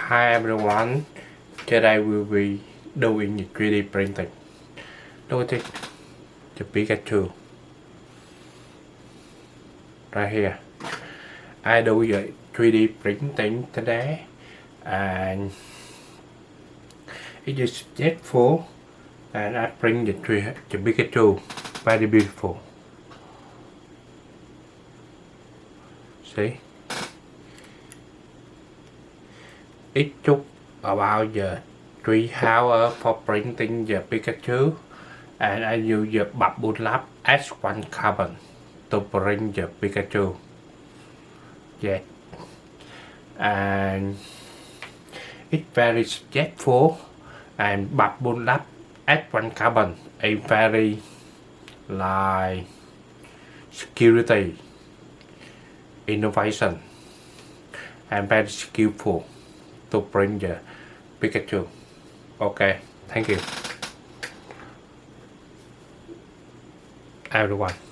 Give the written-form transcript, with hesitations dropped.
Hi everyone, today we will be doing the 3D printing. Look at it, the Pikachu right here. I do the 3D printing today and it is successful and I print the Pikachu, very beautiful. See? It took about 3 hours for printing the Pikachu and I use the bubble wrap as one carbon to print the Pikachu. Yeah. And it's very successful and bubble wrap as one carbon a very like security innovation and very skillful to print the Pikachu. Okay, thank you everyone.